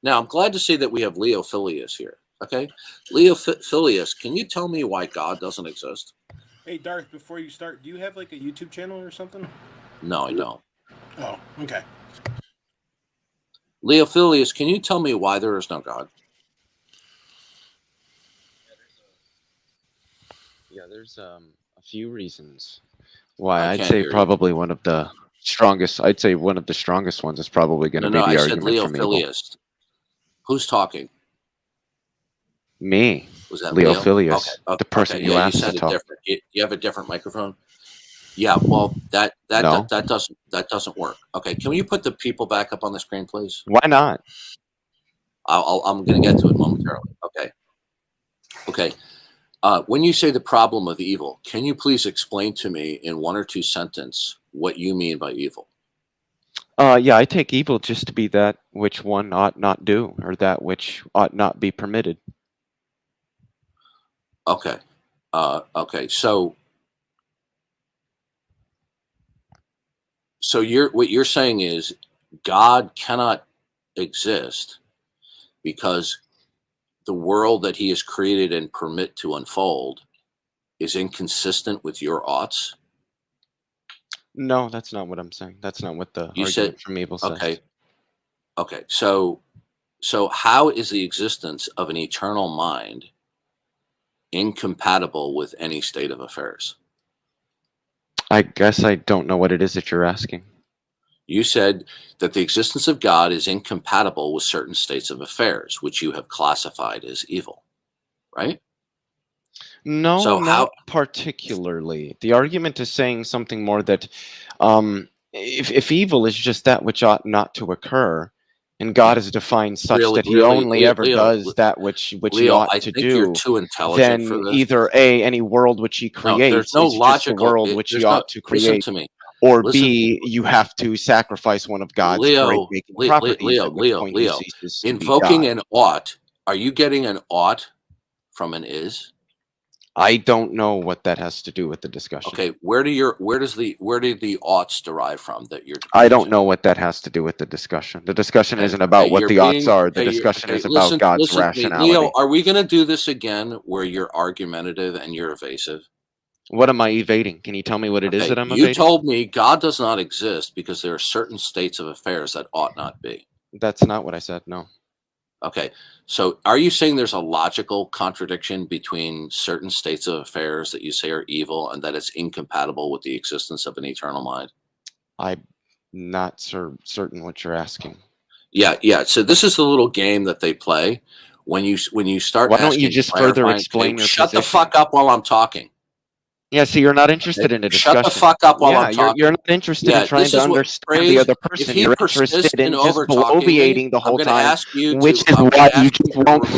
Now, I'm glad to see that we have Leo Phileas here. Okay, Leo Phileas, can you tell me why God doesn't exist? Hey, Darth, before you start, do you have like a YouTube channel or something? No, I don't. Oh, okay. Leo Phileas, can you tell me why there is no God? Yeah, there's a few reasons why. I I'd can't say hear you. probably one of the strongest. I'd say one of the strongest ones is probably going to No, be I the said argument Leo from evil. Phileas. Who's talking? Me, Was that Leo Leo? Phileas, Okay. the person Okay. you Yeah, you asked to said it talk. different. You have a different microphone. Yeah. Well, that No, doesn't work. Okay. Can you put the people back up on the screen, please? why not? I'm going to get to it momentarily. Okay. Okay. When you say the problem of evil, can you please explain to me in one or two sentences what you mean by evil? Yeah, I take evil just to be that which one ought not do, or that which ought not be permitted. Okay. Okay. So what you're saying is God cannot exist because the world that he has created and permit to unfold is inconsistent with your oughts? No, that's not what I'm saying. That's not what the You said, argument from evil says. okay. So how is the existence of an eternal mind incompatible with any state of affairs? I guess I don't know what it is that you're asking. You said that the existence of God is incompatible with certain states of affairs, which you have classified as evil, right? No, So not particularly. The argument is saying something more that if evil is just that which ought not to occur, and God is defined such that he only ever does that which he ought I to think you're do, too intelligent for then this. either A, any world which he No, there's creates no is just the logical. world which he ought to Listen create, to me. or Listen, B, you have to sacrifice one of God's great-making properties, at which point he ceases to be invoking God. an ought. Are you getting an ought from an is? I don't know what that has to do with the discussion. Okay, where do the oughts derive from that you're? I don't know what that has to do with the discussion. The discussion isn't about what the oughts are. The discussion is about God's rationality. Leo, are we going to do this again where you're argumentative and you're evasive? What am I evading? Can you tell me what it is that I'm You evading? told me God does not exist because there are certain states of affairs that ought not be. That's not what I said, no. Okay, so are you saying there's a logical contradiction between certain states of affairs that you say are evil and that it's incompatible with the existence of an eternal mind? I'm not certain what you're asking. Yeah. So this is the little game that they play when you start. Why don't you just further explain your shut position? the fuck up while I'm talking. Yeah, so you're not interested in a discussion. Shut the fuck up while I'm talking. You're not interested in trying to understand the other person. You're interested in just bloviating the whole time, which is why you just won't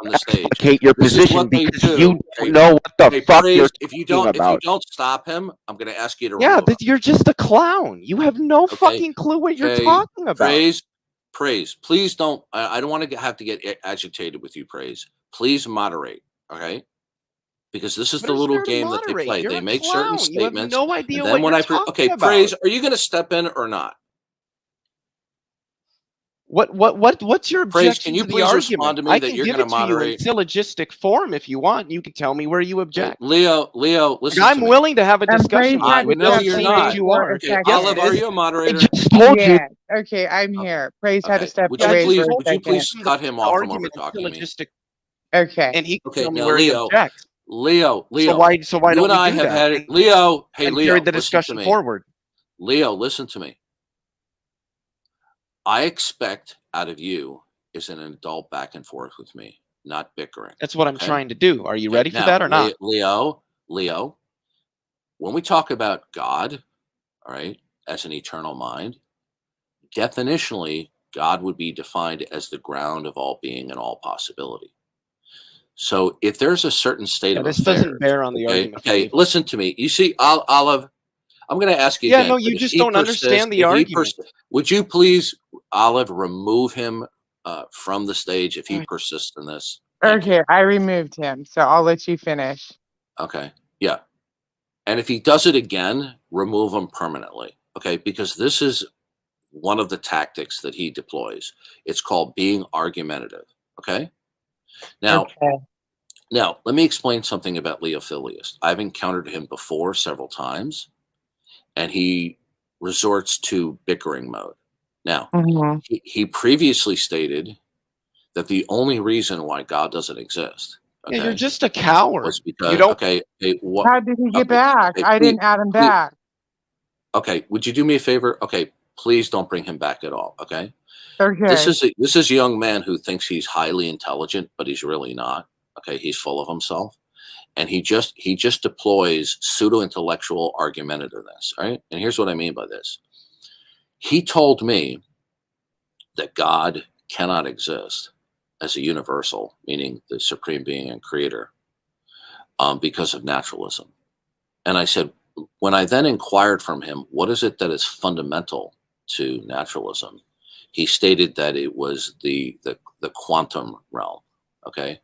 replicate your position because you don't know what the fuck you're talking about. If you don't stop him, I'm going to ask you to Yeah, remove him. you're just a clown. You have no fucking clue what you're talking about. Praise. Please don't. I don't want to have to get agitated with you, Praise. Please moderate, okay? Because this is the little game that they play. They make certain statements. You have no idea and then what you're talking about. Praise, are you going to step in or not? What's your objection Praise, can you to the please argument? respond to me I that can you're give going it to to you in moderate? syllogistic form if you want. You can tell me where you object. Leo, listen I'm to me. willing to have a discussion with you. No, you're not. You are. Okay, Olive, are you a moderator? I just told you. Okay, I'm here. Praise had to step Would away. Would you please cut him off from over talking me? Okay. And he can tell me now, where he objects. Leo. So why you don't and we I do have that? had it. Leo, hey, and Leo, carry the discussion forward. Leo, listen to me. I expect out of you is an adult back and forth with me, not bickering. That's what I'm trying to do. Are you ready for that or not? Leo, when we talk about God, all right, as an eternal mind, definitionally, God would be defined as the ground of all being and all possibility. So if there's a certain state of this affairs, doesn't bear on the argument. Okay, listen to me. You see, Olive, I'm going to ask you again. Yeah, no, you just don't understand the argument. Would you please, Olive, remove him from the stage if he persists in this? Okay, I removed him, so I'll let you finish. Okay, yeah. And if he does it again, remove him permanently. Okay, because this is one of the tactics that he deploys. It's called being argumentative. Okay. Now, Okay. now let me explain something about Leo Filius. I've encountered him before several times, and he resorts to bickering mode. Now, Mhm. he previously stated that the only reason why God doesn't exist, Yeah, you're okay, just a coward. was You because don't. what? How did he get Okay, back? okay, I please, didn't add him please, back. okay. Would you do me a favor? Okay, please don't bring him back at all. Okay, Okay. this is a young man who thinks he's highly intelligent, but he's really not. Okay, he's full of himself, and he just deploys pseudo intellectual argumentativeness. Right, and here's what I mean by this. He told me that God cannot exist as a universal, meaning the supreme being and creator, because of naturalism. And I said, when I then inquired from him, what is it that is fundamental to naturalism? He stated that it was the quantum realm, okay?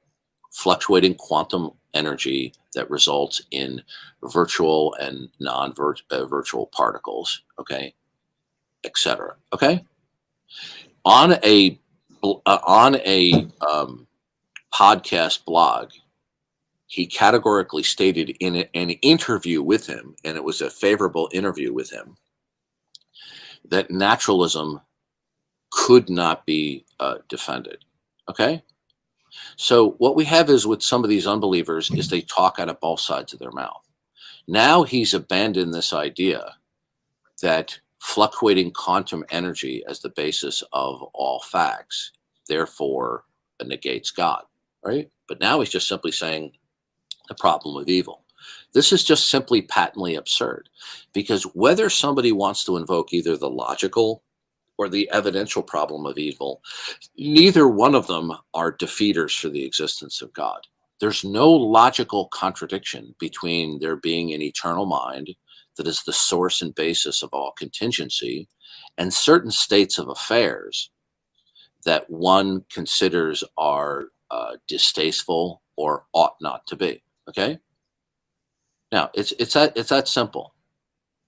Fluctuating quantum energy that results in virtual and non-virtual particles, okay, etc. Okay, on a podcast blog, he categorically stated in an interview with him, and it was a favorable interview with him, that naturalism could not be defended. Okay, so what we have is with some of these unbelievers is they talk out of both sides of their mouth. Now he's abandoned this idea that fluctuating quantum energy as the basis of all facts, therefore negates God, right? But now he's just simply saying the problem of evil. This is just simply patently absurd, because whether somebody wants to invoke either the logical or the evidential problem of evil, neither one of them are defeaters for the existence of God. There's no logical contradiction between there being an eternal mind that is the source and basis of all contingency, and certain states of affairs that one considers are distasteful or ought not to be. Okay. Now it's that simple.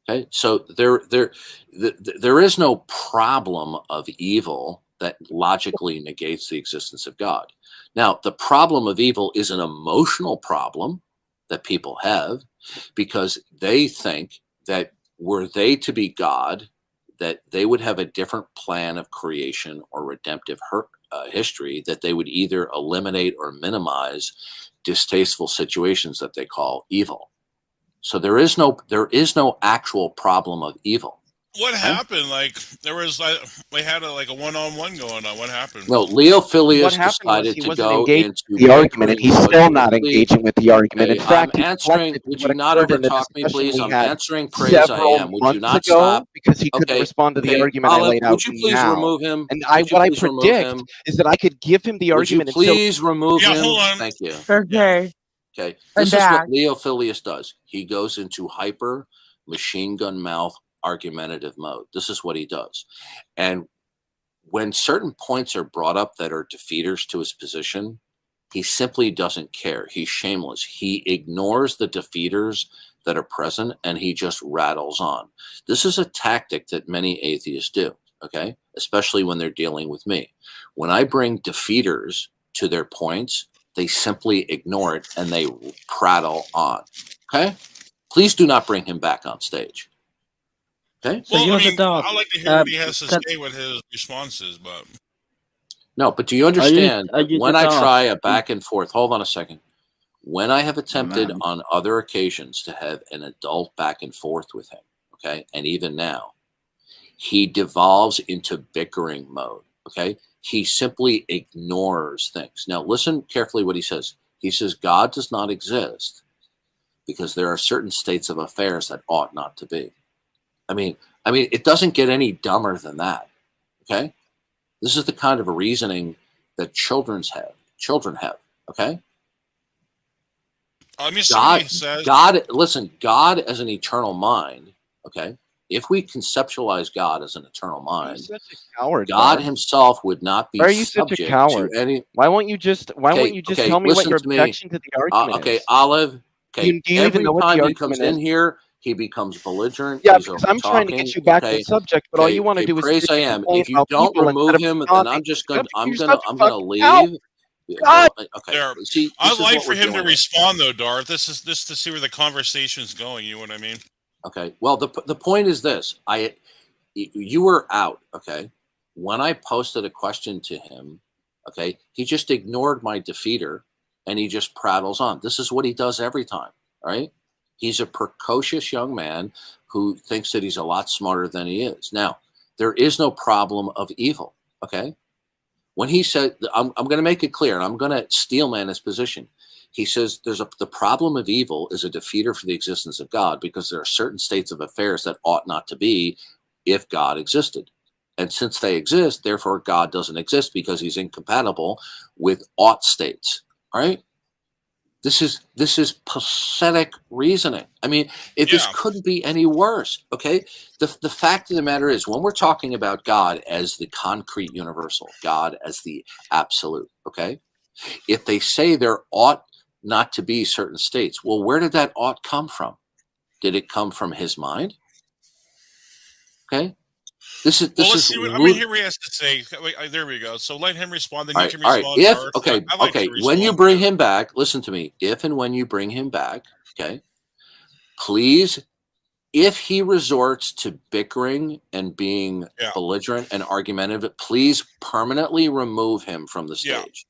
Okay. So there is no problem of evil that logically negates the existence of God. Now, the problem of evil is an emotional problem that people have, because they think that were they to be God, that they would have a different plan of creation or redemptive history, that they would either eliminate or minimize distasteful situations that they call evil. So there is no actual problem of evil. What happened? Like we had a one-on-one going on. What happened? No, Leo Filius What happened was decided he to wasn't go engaging into with the argument, and bickering he's mode. still not Please, engaging with the argument. In okay, fact, I'm he answering. deflected Would what you not occurred in the overtalk me, discussion please? we I'm had answering. Praise I several am. Would you months not ago stop? because he couldn't Okay, respond to the okay, argument I Olive, laid out would you please now. remove him? And Would you what I please remove predict him? is that I could give him the Would you argument until please remove Yeah, him? hold on. Thank you. Okay. Okay, I'm this is what back. Leo Filius does. He goes into hyper machine gun mouth argumentative mode. This is what he does. And when certain points are brought up that are defeaters to his position, he simply doesn't care. He's shameless. He ignores the defeaters that are present, and he just rattles on. This is a tactic that many atheists do, okay? Especially when they're dealing with me. When I bring defeaters to their points, they simply ignore it and they prattle on, okay? Please do not bring him back on stage. Okay. Well, you I know the mean, doubt. I like to hear what he has to Can, say with his responses, but No, but do you understand are that you when the I doubt? try a back and forth, hold on a second. When I have attempted Man. on other occasions to have an adult back and forth with him, okay, and even now, he devolves into bickering mode, okay? He simply ignores things. Now, listen carefully what he says. He says, God does not exist because there are certain states of affairs that ought not to be. I mean, it doesn't get any dumber than that, okay? This is the kind of reasoning that children have, okay? let me see what he says. Listen, God as an eternal mind, okay? If we conceptualize God as an eternal Why are you mind, such a coward, God Bob? himself would not be Why are you such a subject coward? to any. Why won't you just Okay, tell me what listen your to me. objection to the argument Okay, is? Olive. Okay, Do you even every know what time the he comes argument in is? here, he becomes belligerent. Yeah, He's because I'm trying to over-talking, get you back to okay? the subject, but all you want to Okay, do is praise bitch I and am. complain If you about don't people instead remove of him, then responding. I'm just You're gonna I'm you're gonna such a I'm gonna fucking cow. leave. God. Okay. There, See, I'd this is like what for we're him to dealing with. respond though, Darth. This is to see where the conversation's going. You know what I mean? Okay. Well, the point is this: you were out. Okay. When I posted a question to him, okay, he just ignored my defeater, and he just prattles on. This is what he does every time. Right? He's a precocious young man who thinks that he's a lot smarter than he is. Now, there is no problem of evil. Okay. When he said, I'm going to make it clear, and I'm going to steelman his position. He says the problem of evil is a defeater for the existence of God because there are certain states of affairs that ought not to be if God existed. And since they exist, therefore God doesn't exist because he's incompatible with ought states. All right? This is pathetic reasoning. I mean, this Yeah. couldn't be any worse. Okay, the fact of the matter is, when we're talking about God as the concrete universal, God as the absolute, okay, if they say there ought not to be certain states, well, where did that ought come from? Did it come from his mind? Okay, this Well, let's is see what I mean. Here he has to say. There we go. So let him respond, then you can all right. respond, If Darth. okay, I like to when you respond bring too. him back, listen to me. If and when you bring him back, okay, please. If he resorts to bickering and being Yeah. belligerent and argumentative, please permanently remove him from the Yeah. stage.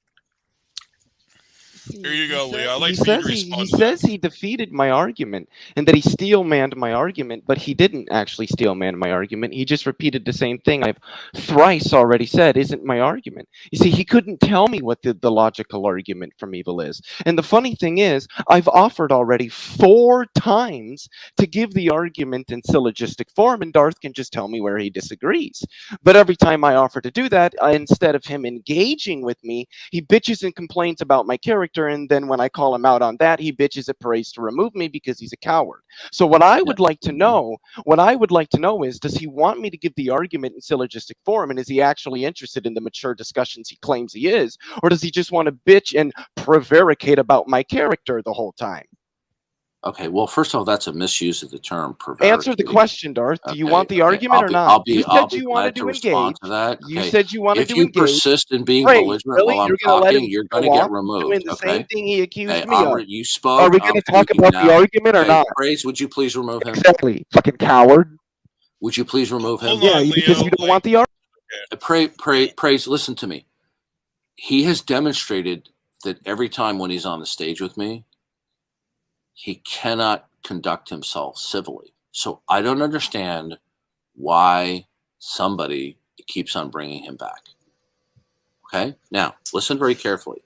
Here you go, Leo. I'd like He for you to says respond he to that. says he defeated my argument and that he steelmanned my argument, but he didn't actually steelman my argument. He just repeated the same thing I've thrice already said isn't my argument. You see, he couldn't tell me what the logical argument from evil is. And the funny thing is, I've offered already 4 times to give the argument in syllogistic form, and Darth can just tell me where he disagrees. But every time I offer to do that, instead of him engaging with me, he bitches and complains about my character, and then when I call him out on that, he bitches at praise to remove me because he's a coward. So what I would like to know, is, does he want me to give the argument in syllogistic form, and is he actually interested in the mature discussions he claims he is, or does he just want to bitch and prevaricate about my character the whole time? Okay, well, first of all, that's a misuse of the term Answer the prevaricating. question, Darth. Do you want the Okay, argument or not? You I'll said be you glad wanted to to respond engage. to that. You Okay, said you wanted if to you engage. persist in being Praise, belligerent really? while I'm You're going to let him talking, you're going to go get on removed. doing the same Okay, thing he accused okay, me of? you Are spoke. we going I'm to talk speaking about the now. argument or Okay, not? Praise, would you please remove him? Exactly, fucking coward. Would you please remove him? Hold Yeah, on, because Leo. you don't want the argument. Praise, listen to me. He has demonstrated that every time when he's on the stage with me, he cannot conduct himself civilly. So I don't understand why somebody keeps on bringing him back. Okay? Now, listen very carefully.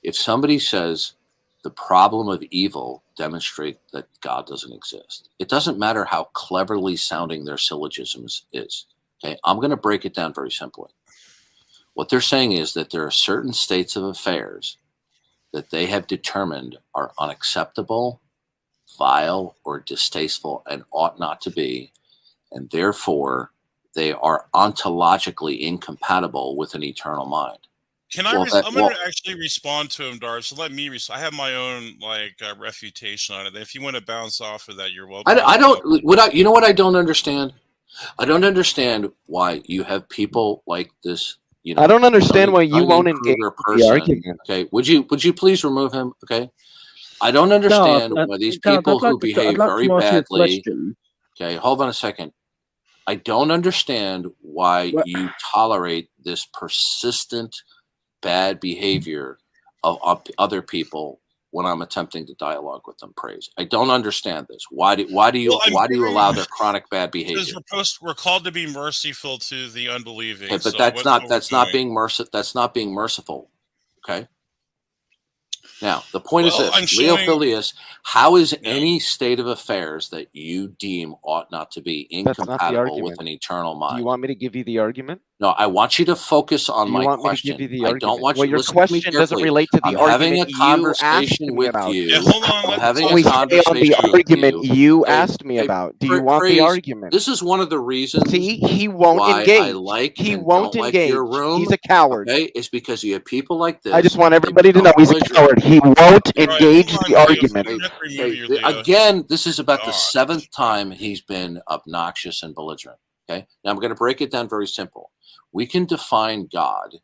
If somebody says the problem of evil demonstrate that God doesn't exist, it doesn't matter how cleverly sounding their syllogisms is. Okay? I'm going to break it down very simply. What they're saying is that there are certain states of affairs that they have determined are unacceptable, vile, or distasteful and ought not to be, and therefore they are ontologically incompatible with an eternal mind. Can I? I'm going to actually respond to him, Darth. So let me. I have my own refutation on it. If you want to bounce off of that, you're welcome. I don't. You know what I don't understand? I don't understand why you have people like this. You know, I don't understand why you won't engage with the argument. Okay, would you please remove him? Okay, I don't understand why these people who behave very badly. Okay, hold on a second. I don't understand why you tolerate this persistent bad behavior of other people when I'm attempting to dialogue with them. Praise. I don't understand this. Why do you allow their chronic bad behavior? Because we're called to be merciful to the unbelieving. Okay, but so that's not being merciful. Okay. Now the point is this: Leo Filius, how is any state of affairs that you deem ought not to be incompatible with an eternal mind? Do you want me to give you the argument? No, I want you to focus on Do you my want me to question. give you the I argument? don't want Well, you your listen to me question doesn't carefully. relate to the I'm having a argument you asked conversation me with about. you. Yeah, hold on. I'm having We a stay on the conversation with argument you. you Hey, asked me hey, about. Do you want the Praise, argument? this is one of the reasons See, he won't why I engage. like He and won't don't like engage. your room. He's a coward. Okay, it's because you have people like this. I just want they everybody to become know he's a belligerent. coward. He won't Right, engage hold on, the Leo. argument. I'm gonna have to remove you, Leo. Again, this is about the God. 7th time he's been obnoxious and belligerent. Okay, now I'm going to break it down very simple. We can define God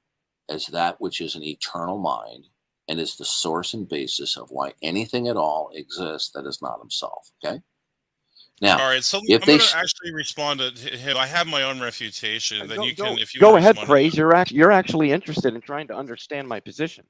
as that which is an eternal mind and is the source and basis of why anything at all exists that is not himself. Okay. Now, All right, so I'm if going they to actually respond to him. I have my own refutation. Then you can, if you go want to ahead, respond Praise. You're actually interested in trying to understand my position.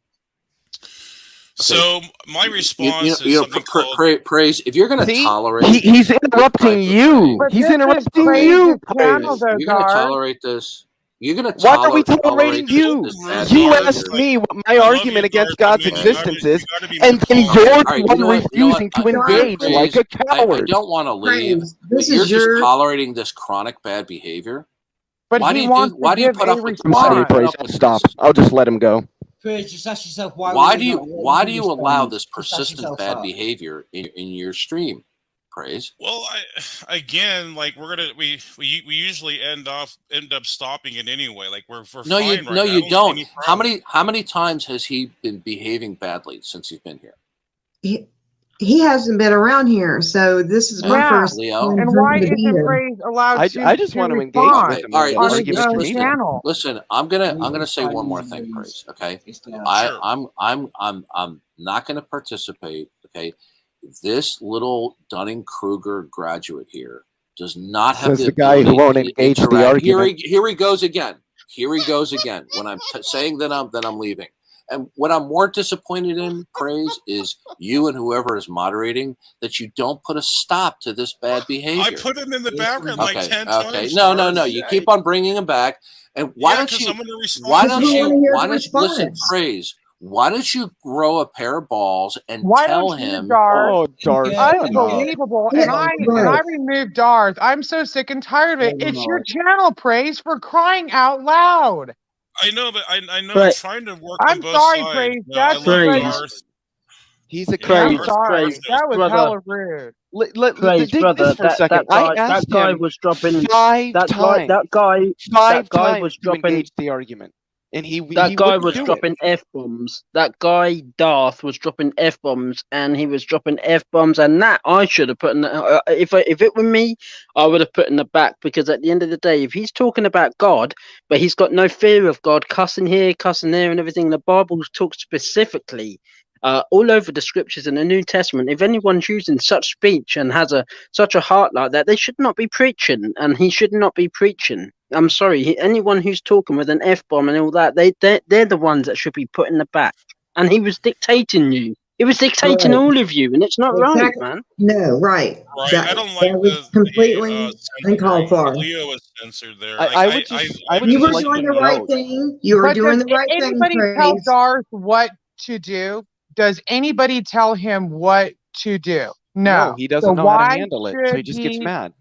So my response is something called Praise. If you're going to See, tolerate, he's interrupting you. But He's this is interrupting Praise's you, channel, Praise. though, you're going to Darth. tolerate this. You're going to Why are we tolerate tolerating you? this bad You behavior. asked me what my I love argument you, against Darth, God's but man, existence is, you gotta be more and then tolerant. you're All the right, one you know what? refusing to engage Praise, like a I coward. don't want to leave, Praise, but this you're is just your. tolerating this chronic bad behavior. But Why he do you wants Why to do you give put a up with? I'm Why do you sorry, response. put Praise. up with Stop. this? I'll just let him go. Praise, just ask yourself why Why would do you you not let Why him do you allow respond? this Just ask persistent yourself bad that. behavior in your stream? Praise. Well, again, like we usually end up stopping it anyway. Like we're No, you fine right no, now. I you don't see don't. any How problem. many times has he been behaving badly since he's been here? He hasn't been around here, so this is my Yeah. first Leo. time And for why him to be isn't here. Praise allowed I to just want to engage respond with Okay, him all in right. the on his argument own comedian. channel? Listen. I'm gonna say one more thing, Praise. Okay. Sure. I'm not gonna participate. Okay. This little Dunning-Kruger graduate here does not have Says the the guy who ability won't to engage the interact. argument. Here he goes again. Here he goes again. When I'm saying that I'm leaving. And what I'm more disappointed in, Praise, is you and whoever is moderating that you don't put a stop to this bad I behavior. put him in the background like Okay, 10 okay. times. No. Darth. You keep on bringing him back. And why Yeah, don't because you? I'm going to respond. Why Because don't we you? want to hear Why the don't you listen, response. Praise? Why don't you grow a pair of balls and Why tell don't you, him? Darth? Oh, Darth. Yeah, Unbelievable. Yeah, And I right. removed Darth. I'm so sick and tired of it. It's your channel, Praise, for crying out loud. I know, but I know I'm But- trying to work I'm on both sorry, sides. Praise. No, I That's love Praise. Darth. He's a Yeah, I'm coward. sorry. That was brother. hella rude. Praise, Dig brother. this for a second. I asked that guy him was dropping. 5 That times. guy Five guy times was to dropping. engage the argument, and he That guy wouldn't was do dropping it. F-bombs. That guy, Darth, was dropping F-bombs, and he was dropping F-bombs, and that I should have put in the, if it were me, I would have put in the back, because at the end of the day, if he's talking about God, but he's got no fear of God, cussing here, cussing there, and everything, the Bible talks specifically all over the scriptures in the New Testament. If anyone's using such speech and has such a heart like that, they should not be preaching, and he should not be preaching. I'm sorry. Anyone who's talking with an F-bomb and all that, they're the ones that should be put in the back. And he was dictating you. He was dictating Right. all of you, and it's not right, Exactly. man. No, right. Right. That, I don't like that was completely uncalled for. Leo was censored there. I would just You were like doing to the right note. thing. You were But doing does the right thing, anybody tell Praise. Darth what to do? Does anybody tell him what to do? No, No. he doesn't So know how to why handle it, so he should just gets mad.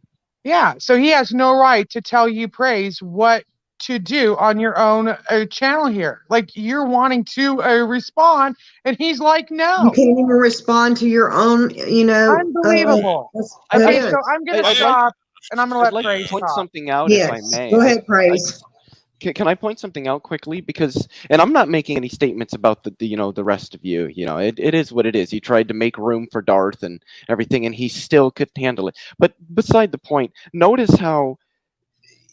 Yeah, so he has no right to tell you, Praise, what to do on your own channel here. Like, you're wanting to respond, and he's like, You no. can't even respond to your own, Unbelievable. that Okay, is. so I'm going to I'd stop, and I'm going to I'd let like Praise to point talk. something out, if I Yes. may. Go ahead, Praise. Can I point something out quickly? Because, and I'm not making any statements about the rest of you. It is what it is. He tried to make room for Darth and everything, and he still couldn't handle it. But beside the point, notice how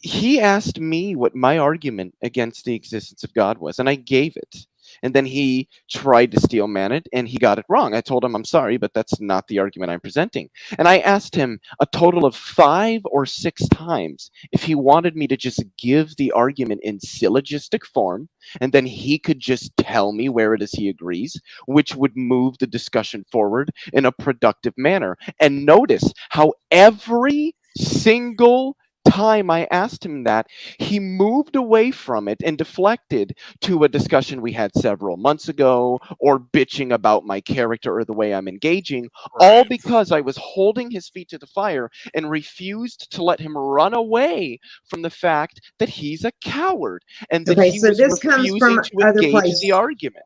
he asked me what my argument against the existence of God was, and I gave it. And then he tried to steel man it, and he got it wrong. I told him, I'm sorry, but that's not the argument I'm presenting. And I asked him a total of 5 or 6 times if he wanted me to just give the argument in syllogistic form, and then he could just tell me where it is he agrees, which would move the discussion forward in a productive manner. And notice how every single time I asked him that, he moved away from it and deflected to a discussion we had several months ago, or bitching about my character or the way I'm engaging, all Right. because I was holding his feet to the fire and refused to let him run away from the fact that he's a coward and that Okay, he so was this comes refusing from to other engage place. the argument.